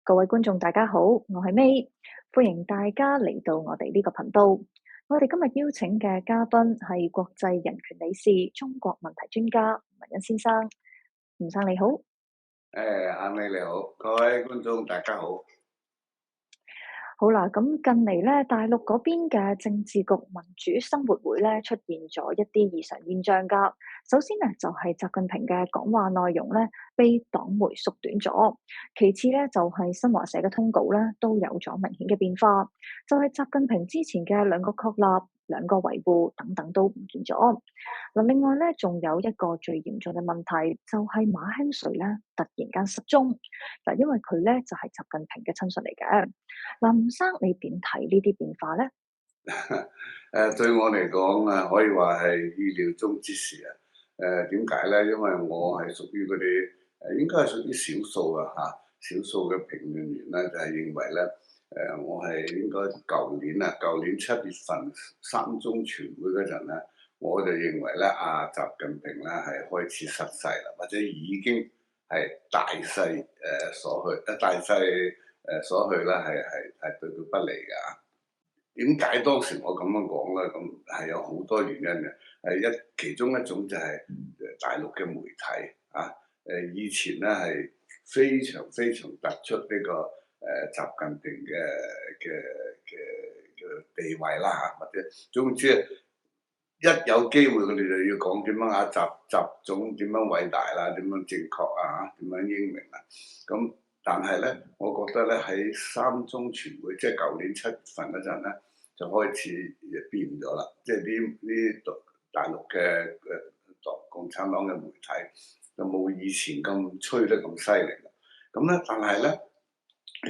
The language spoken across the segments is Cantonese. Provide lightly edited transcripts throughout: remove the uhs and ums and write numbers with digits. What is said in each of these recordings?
各位觀眾大家好，我係 May，歡迎大家嚟到我哋呢個頻道。我哋今日邀請嘅嘉賓係國際人權理事、中國問題專家吳文欣先生。吳生你好。阿美你好，各位觀眾大家好。好啦，咁近嚟咧，大陸嗰邊嘅政治局民主生活會咧出現咗一啲異常現象㗎。首先咧就係習近平嘅講話內容咧被黨媒縮短咗，其次咧就係新華社嘅通稿咧都有咗明顯嘅變化，就係習近平之前嘅兩個確立、兩個維護等等都唔見咗。嗱，另外咧仲有一個最嚴重嘅問題，就係馬興瑞咧突然間失蹤。嗱，因為佢咧就係習近平嘅親信嚟嘅。嗱，吳生你點睇呢啲變化咧？對我嚟講啊，可以話係意料中之事啊。點解咧？因為我係屬於嗰啲應該係屬於少數啊嚇，少數嘅評論員咧就係認為咧，我係應該舊年7月份三中全會嗰陣咧，我就認為咧習近平咧係開始失勢啦，或者已經係大勢所去，大勢所去啦，係對佢不利㗎。點解當時我咁樣講咧？咁係有好多原因嘅。其中一種就係大陸嘅媒體啊。以前咧係非常非常突出呢個習近平嘅地位啦嚇，或者總之一有機會佢哋就要講點樣習總點樣偉大啦，點樣正確啊，點樣英明啊。咁但係咧，我覺得咧喺三中全會，即係舊年7月份嗰陣咧，就開始變咗啦。即係呢大陸嘅共產黨嘅媒體就冇以前咁吹得咁犀利啦。咁咧，但係咧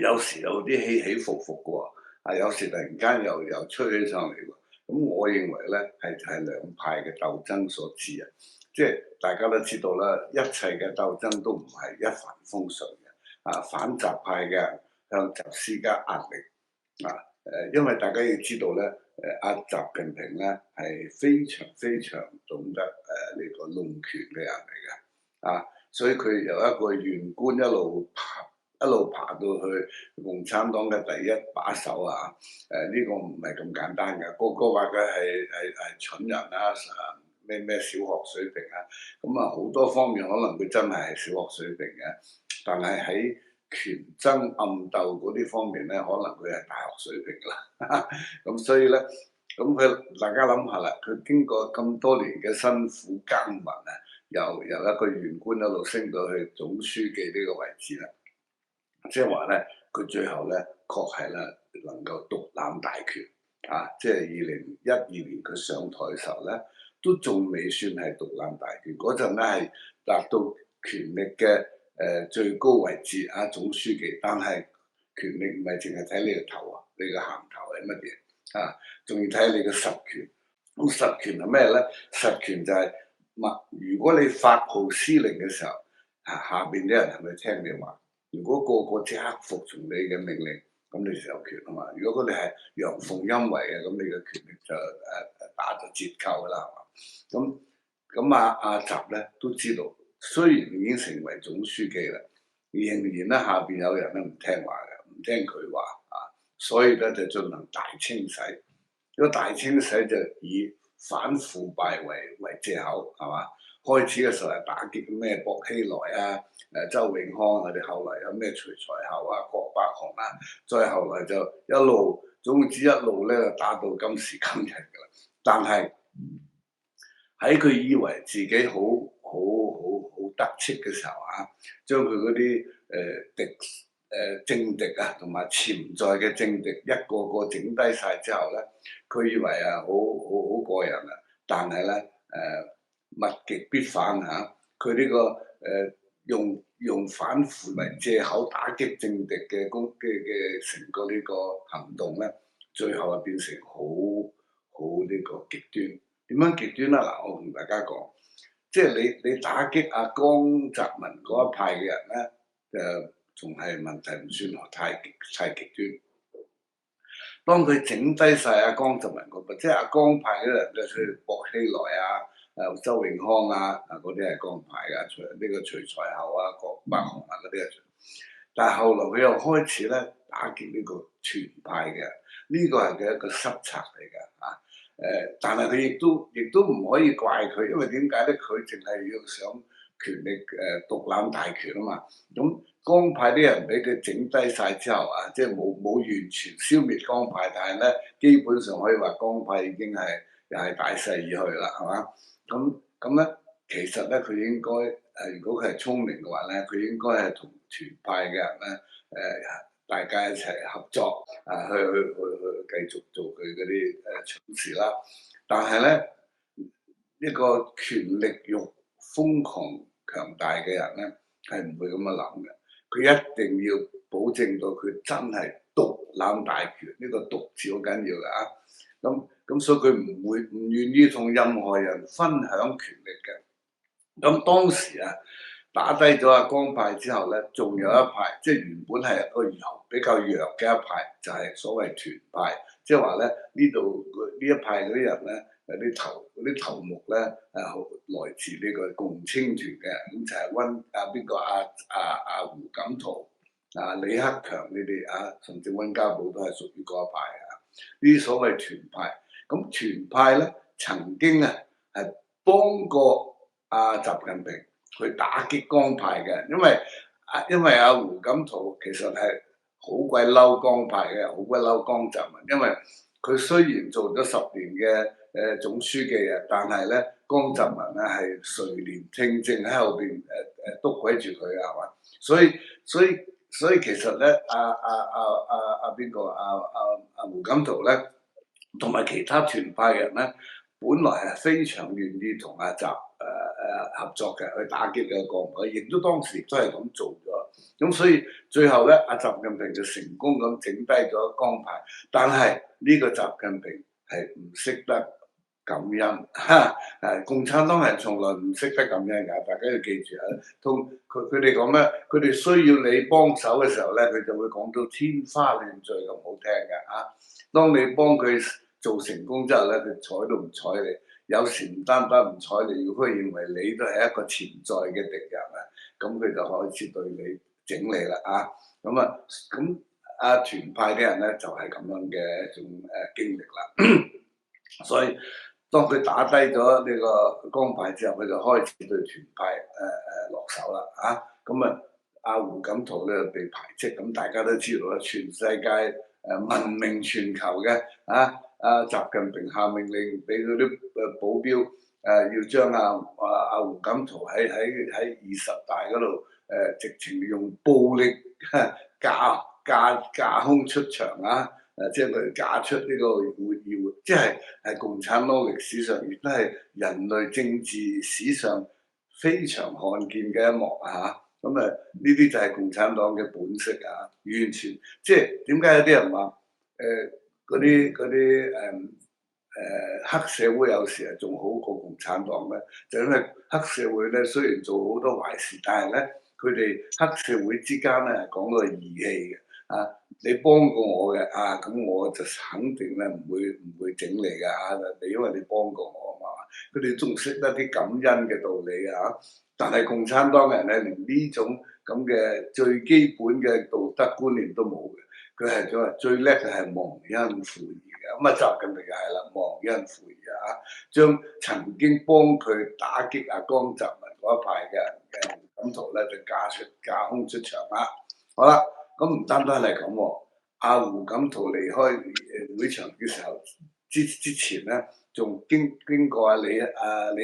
有時有啲起起伏伏嘅喎，有時突然間又吹起上嚟喎。咁我認為咧係兩派嘅鬥爭所致啊。即係大家都知道啦，一切嘅鬥爭都唔係一帆風順嘅。反習派嘅向習施加壓力啊。因為大家要知道咧，習近平咧係非常非常懂得呢個弄權嘅人嚟嘅啊，所以佢由一個縣官一路爬到去共產黨嘅第一把手啊。呢個唔係咁簡單嘅，個個話佢係蠢人啊，咩小學水平啊。咁啊好多方面可能佢真係小學水平嘅，但係喺權爭暗鬥嗰啲方面咧，可能佢係大學水平啦。咁所以咧，咁佢大家諗下啦，佢經過咁多年嘅辛苦耕耘啊，由一個縣官一路升到去總書記呢個位置啦。即係話咧，佢最後咧確係咧能夠獨攬大權啊！即係2012年佢上台嘅時候咧，都仲未算係獨攬大權，嗰陣咧係達到權力嘅最高位置啊，總書記。但係權力唔係淨係睇你個頭啊，你個銜頭係乜嘢啊？仲要睇你個實權。咁實權係咩咧？實權就係如果你發號施令嘅時候，下邊啲人係咪聽你話？如果個個即刻服從你嘅命令，咁你就有權啊嘛。如果佢哋係陽奉陰違嘅，咁你嘅權力就打咗折扣啦，係嘛？咁阿習咧都知道，雖然已經成為總書記啦，仍然咧下邊有人咧唔聽話嘅，唔聽佢話啊，所以咧就進行大清洗。呢個大清洗就以反腐敗為藉口，係嘛？開始嘅時候係打擊咩薄熙來啊、周永康佢哋，後嚟有咩徐才厚啊、郭伯雄啊，再後來就一路，總之一路咧打到今時今日㗎啦。但係喺佢以為自己好得戚嘅時候啊，將佢嗰啲政敵啊同埋潛在嘅政敵一個個整低晒之後咧，佢以為好過癮啊，但係咧物極必反嚇。佢呢個用反腐為藉口打擊政敵嘅成個呢個行動咧，最後啊變成好呢個極端。點樣極端啦？嗱，我同大家講，即係你打擊阿江澤民嗰一派嘅人咧，仲係問題唔算太極端。當佢整低晒阿江澤民嗰個，即係阿江派嗰啲人咧，譬如薄熙來啊、周永康啊，嗰啲係江派嘅，呢個徐才厚啊、郭伯雄啊嗰啲係。但係後來佢又開始咧打擊呢個團派嘅，呢個係佢一個失策嚟嘅啊。但係佢亦都唔可以怪佢，因為點解咧？佢淨係要想權力獨攬大權啊嘛。咁江派啲人俾佢整低晒之後啊，即係冇完全消滅江派，但係咧基本上可以話江派已經係又係大勢已去啦，係嘛？咁咧，其實咧佢應該如果佢係聰明嘅話咧，佢應該係同團派嘅人咧大家一齊合作啊，去繼續做佢嗰啲蠢事啦。但係咧，一個權力欲瘋狂強大嘅人咧，係唔會咁樣諗嘅。佢一定要保證到佢真係獨攬大權，呢個獨字好緊要㗎啊！咁所以佢唔願意同任何人分享權力嘅。咁當時啊，打低咗阿江派之後咧，仲有一派，即係原本係一個比較弱嘅一派，就係所謂團派，即係話咧呢度呢一派嗰啲人咧，啲頭目咧來自呢個共青團嘅，咁就係邊個胡錦濤、李克強呢啲啊，甚至溫家寶都係屬於嗰一派啊。呢啲所謂團派，咁團派咧曾經啊係幫過習近平去打擊江派嘅，因為胡錦濤其實係好鬼嬲江派嘅，好鬼嬲江澤民，因為佢雖然做咗10年嘅總書記啊，但係咧江澤民咧係垂簾聽政喺後邊督鬼住佢嘅係嘛，所以其實咧邊個胡錦濤咧同埋其他團派嘅人咧，本來係非常願意同阿習合作嘅，去打擊嘅江派，亦都當時都係咁做咗。咁所以最後咧，阿習近平就成功咁整低咗江派，但係呢個習近平係唔識得感恩共產黨係從來唔識得感恩㗎，大家要記住啊！同佢哋講咩？佢哋需要你幫手嘅時候咧，佢就會講到天花亂墜咁好聽嘅啊！當你幫佢做成功之後咧，佢睬都唔睬你。有時唔單單唔睬你，如果佢認為你都係一個潛在嘅敵人啊，咁佢就開始對你整你啦啊！咁團派啲人咧就係咁樣嘅一種經歷啦。所以當佢打低咗呢個江派之後，佢就開始對團派落手啦啊！咁胡錦濤咧被排斥，咁大家都知道啦，全世界聞名全球嘅習近平下命令俾嗰啲保鏢要將胡錦濤喺20大嗰度直情用暴力架空出場啊！即係佢架出呢個議會，即係共產黨歷史上亦都係人類政治史上非常罕見嘅一幕啊！咁呢啲就係共產黨嘅本色啊！完全即係點解有啲人話嗰啲黑社會有時係仲好過共產黨咧？就因為黑社會咧雖然做好多壞事，但係咧佢哋黑社會之間咧係講個義氣嘅。你幫過我嘅咁我就肯定咧唔會整你嘅你因為你幫過我啊嘛，佢哋仲識得啲感恩嘅道理但係共產黨人咧連呢種咁嘅最基本嘅道德觀念都冇嘅，佢係最叻嘅係忘恩負義嘅，咁習近平又係啦，忘恩負義將曾經幫佢打擊江澤民嗰一派嘅胡錦濤咧就架空出場啦，好啦。咁唔單單係咁喎，胡錦濤離開會場嘅時候，之前咧，仲經過李克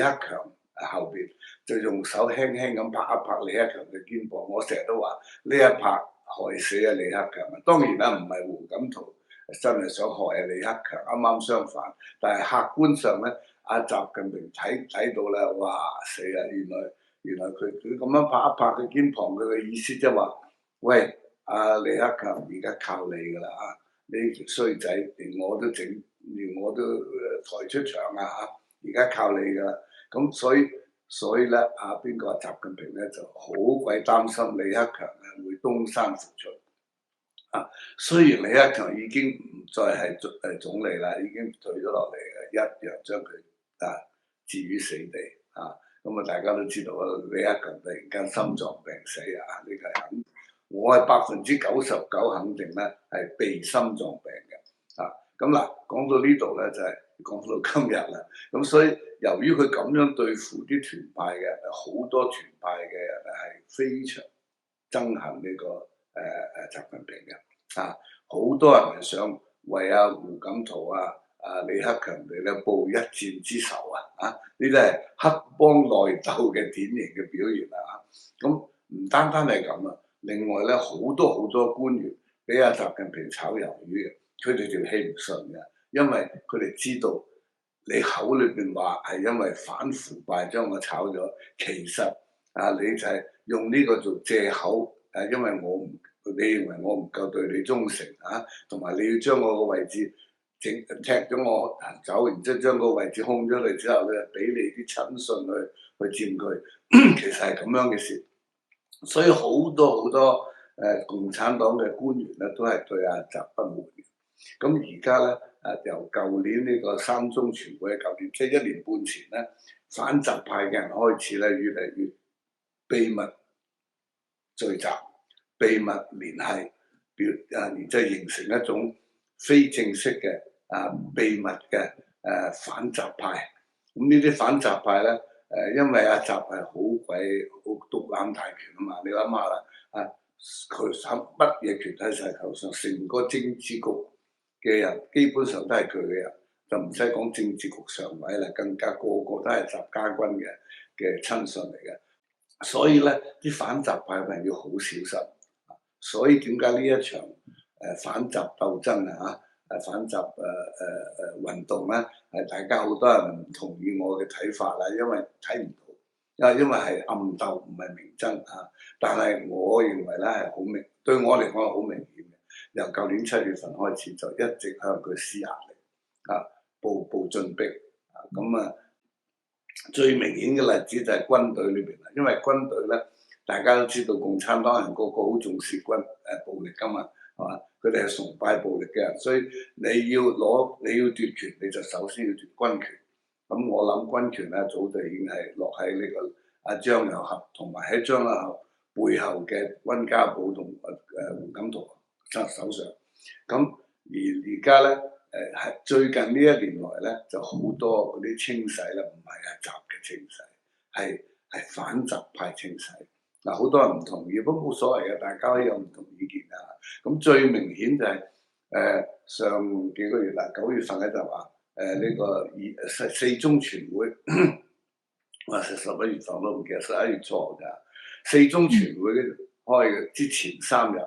強後邊，就用手輕輕咁拍一拍李克強嘅肩膀。我成日都話呢一拍害死李克強。當然啦，唔係胡錦濤真係想害李克強，啱啱相反。但係客觀上咧，習近平睇到咧，哇死啦！原來佢咁樣拍一拍佢肩膀，佢嘅意思即係話，喂！李克強而家靠你㗎啦你條衰仔連我都抬出場而家靠你㗎啦。咁所以咧邊個習近平咧就好鬼擔心李克強咧會東山復出雖然李克強已經唔再係總理啦，已經退咗落嚟嘅，一樣將佢置於死地咁大家都知道李克強突然間心臟病死呢個係我係99%肯定咧係避心臟病嘅。咁嗱，講到呢度咧就係、講到今日啦。咁所以由於佢咁樣對付啲團派嘅，好多團派嘅人係非常憎恨呢、個習近平嘅。好多人係想為胡錦濤李克強哋咧報一箭之仇呢啲係黑幫內鬥嘅典型嘅表現啦。咁唔單單係咁啊，另外咧好多官員俾習近平炒魷魚嘅，佢哋條氣唔順嘅，因為佢哋知道你口裏邊話係因為反腐敗將我炒咗，其實你就係用呢個做藉口，因為你認為我唔夠對你忠誠同埋你要將我個位置踢咗我走，然之後將個位置空咗嚟之後咧，俾你啲親信去佔據，其實係咁樣嘅事。所以好多共產黨嘅官員咧都係對習不滿嘅。咁而家咧由舊年呢個三中全會，舊年即係1年半前咧，反習派嘅人開始咧越嚟越秘密聚集、秘密聯繫，然之後形成一種非正式嘅秘密嘅反習派。咁呢啲反習派咧因為習係好獨攬大權啊嘛，你諗下啦佢乜嘢權喺晒頭上，成個政治局嘅人基本上都係佢嘅人，就唔使講政治局常委啦，更加個都係習家軍嘅親信嚟嘅。所以咧，啲反習派人要好小心。所以點解呢一場反習鬥爭反習運動咧，大家好多人唔同意我嘅睇法啦，因為睇唔到，因為係暗鬥唔係明爭但係我認為咧係好明，對我嚟講係好明顯嘅。由舊年7月份開始就一直向佢施壓力步步進逼最明顯嘅例子就係軍隊裏邊啦，因為軍隊咧大家都知道共產黨人個個好重視暴力㗎嘛，係嘛？佢哋係崇拜暴力嘅人，所以你要奪權，你就首先要奪軍權。咁我諗軍權咧早就已經係落喺呢個張又俠同埋喺張又俠背後嘅溫家寶同胡錦濤手上。咁而家咧係最近呢1年來咧就好多嗰啲清洗啦，唔係習嘅清洗，係反習派清洗。好多人唔同意，不過冇所謂嘅，大家可以有唔同意見咁最明顯就係上幾個月啦，9月份咧就話呢個四中全會，我11月份都唔記得，11月初㗎。四中全會開之前3日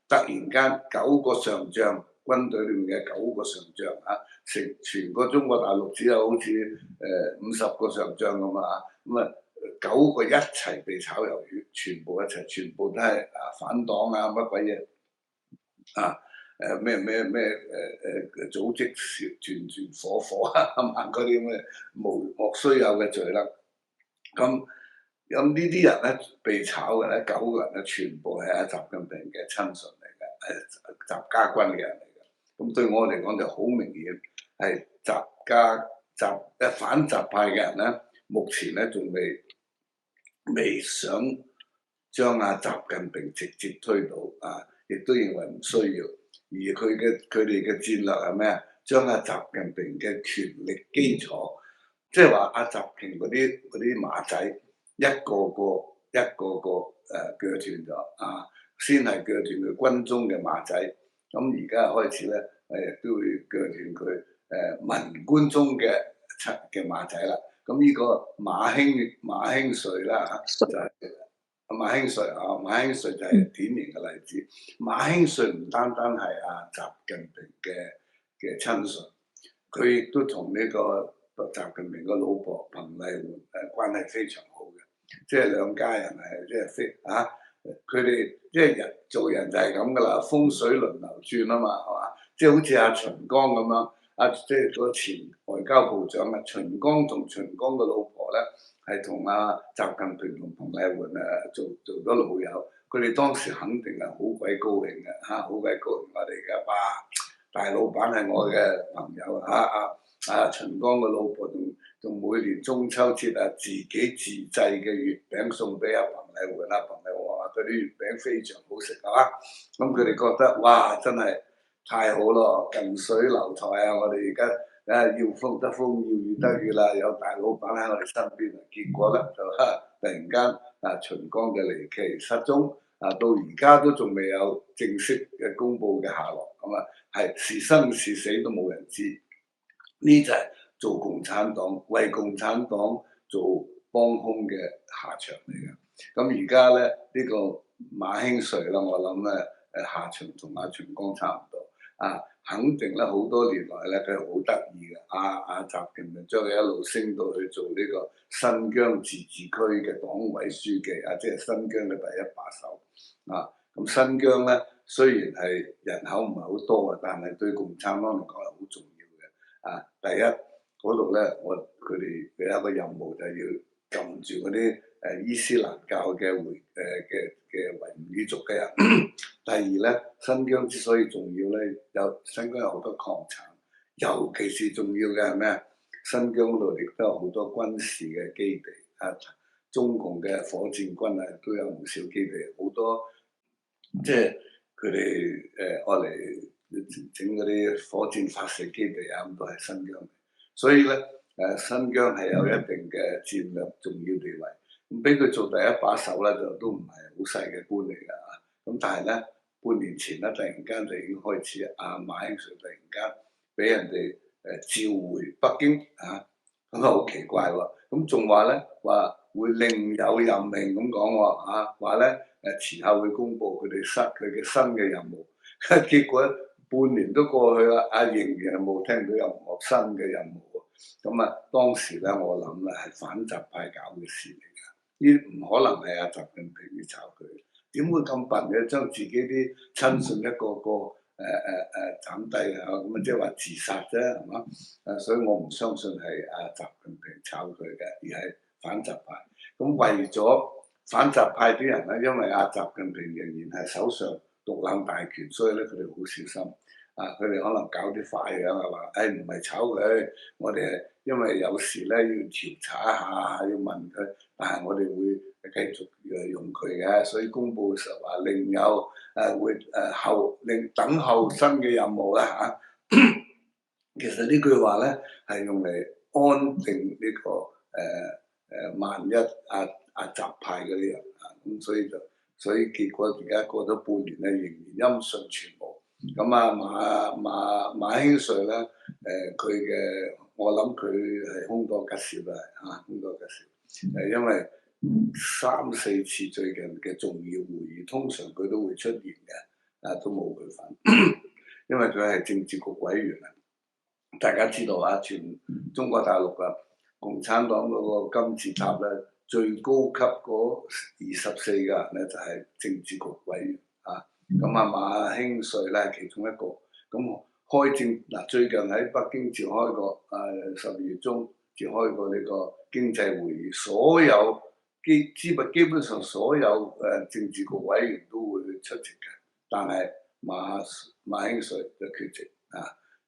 突然間9個上將，軍隊裏面嘅9個上將全個中國大陸只有好似50個上將咁9個一齊被炒魷魚，全部都係反黨乜鬼嘢咩組織團伙嗰啲咁嘅莫須有嘅罪啦。咁呢啲人咧被炒嘅咧9個人咧全部係習近平嘅親信嚟嘅，習家軍嘅人嚟嘅。咁對我嚟講就好明顯係反習派嘅人咧，目前咧仲未想將習近平直接推倒亦都認為唔需要。而佢哋嘅戰略係咩啊？將習近平嘅權力基礎，即係話習近平嗰啲馬仔一個個鋸斷咗先係鋸斷佢軍中嘅馬仔。咁而家開始咧都會鋸斷佢文官中嘅馬仔啦。咁呢個馬興瑞啦就係馬興瑞就係典型嘅例子。馬興瑞唔單係習近平嘅親信，佢亦都同呢個習近平個老婆彭麗媛關係非常好嘅，即係兩家人係即係佢哋即係做人就係咁噶啦，風水輪流轉啊嘛，係嘛？即係好似秦剛咁樣。即係個前外交部長秦剛同秦剛嘅老婆咧，係同習近平同彭麗媛做咗老友。佢哋當時肯定係好鬼高興嘅好鬼高興我哋嘅大老闆係我嘅朋友秦剛嘅老婆仲每年中秋節啊，自己自製嘅月餅送俾阿彭麗媛，阿彭麗媛話嗰啲月餅非常好食係嘛？咁佢哋覺得哇，真係太好咯，近水樓台啊！我哋而家要風得風，要雨得雨啦，有大老闆喺我哋身邊啊。結果咧就突然間秦剛嘅離奇失蹤到而家都仲未有正式嘅公佈嘅下落，咁係是生是死都冇人知。呢就係做共產黨為共產黨做幫兇嘅下場嚟嘅。咁而家咧呢個馬興瑞啦，我諗咧下場同阿秦剛差唔多肯定咧好多年來咧佢係好得意嘅。阿習近平將佢一路升到去做呢個新疆自治區嘅黨委書記即係新疆嘅第一把手咁新疆咧雖然係人口唔係好多嘅，但係對共產黨嚟講係好重要嘅。第一嗰度咧，佢哋有一個任務就係要撳住嗰啲伊斯蘭教嘅維吾爾族嘅人。第二咧，新疆之所以重要咧，新疆有好多礦產，尤其是重要嘅係咩？新疆嗰度亦都有好多軍事嘅基地中共嘅火箭軍都有唔少基地，好多即係佢哋愛嚟整嗰啲火箭發射基地咁都係新疆。所以咧新疆係有一定嘅戰略重要地位。咁俾佢做第一把手咧，就都唔係好細嘅官嚟㗎。咁但係咧半年前咧，突然間就已經開始馬興瑞突然間俾人哋召回北京咁好奇怪喎。咁仲話咧會另有任命咁講喎話咧遲後會公佈佢嘅新嘅任務。結果半年都過去啦，仍然係冇聽到任何新嘅任務。咁當時咧我諗咧係反習派搞嘅事嚟㗎，呢唔可能係習近平要炒佢，點會咁笨嘅將自己啲親信一個個斬低咁即係話自殺啫係嘛？所以我唔相信係習近平炒佢嘅，而係反習派。咁為咗反習派啲人咧，因為習近平仍然係手上獨攬大權，所以咧佢哋好小心。佢哋可能搞啲快嘅話，唔係炒佢，我哋係因為有時咧要調查一下，要問佢，但係我哋會繼續用佢嘅，所以公佈嘅時候話另有會等候新嘅任務啦其實呢句話咧係用嚟安定呢個萬一習派嗰啲人咁所以結果而家過咗半年咧，仍然音訊全無。咁馬興瑞咧，我諗佢係凶多吉少啦，凶多吉少。因為3、4次最近嘅重要會議，通常佢都會出現嘅，都冇佢份，因為佢係政治局委員大家知道全中國大陸共產黨嗰個金字塔咧，最高級嗰24個人咧就係政治局委員咁馬興瑞咧係其中一個。咁開政最近喺北京召開過12月中召開過呢個經濟會議，所有基本上所有政治局委員都會出席嘅，但係馬興瑞就缺席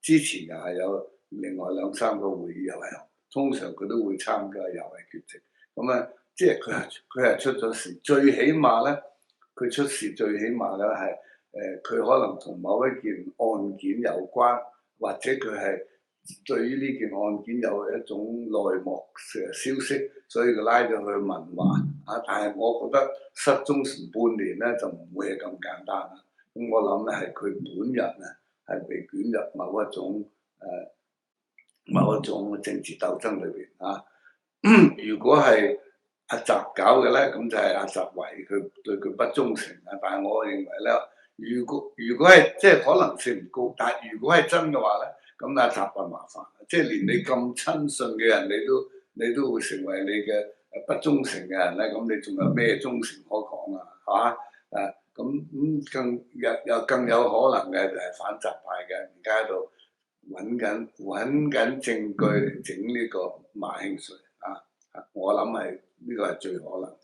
之前又係有另外2、3個會議又係，通常佢都會參加，又係缺席。咁即係佢係出咗事，最起碼咧。佢出事最起碼咧係佢可能同某一件案件有關，或者佢係對於呢件案件有一種內幕嘅消息，所以佢拉咗去問話但係我覺得失蹤成半年咧就唔會係咁簡單啦。咁我諗咧係佢本人係被捲入某一種政治鬥爭裏邊如果係習搞嘅咧，咁就係習維佢對佢不忠誠但係我認為咧，如果係即係可能性唔高，但係如果係真嘅話咧，咁習就麻煩，即係連你咁親信嘅人，你都會成為你嘅不忠誠嘅人咧，咁你仲有咩忠誠可講係嘛？咁更有可能嘅就係反習派嘅，而家喺度揾緊證據嚟整呢個馬興瑞我諗係呢個係最可能嘅。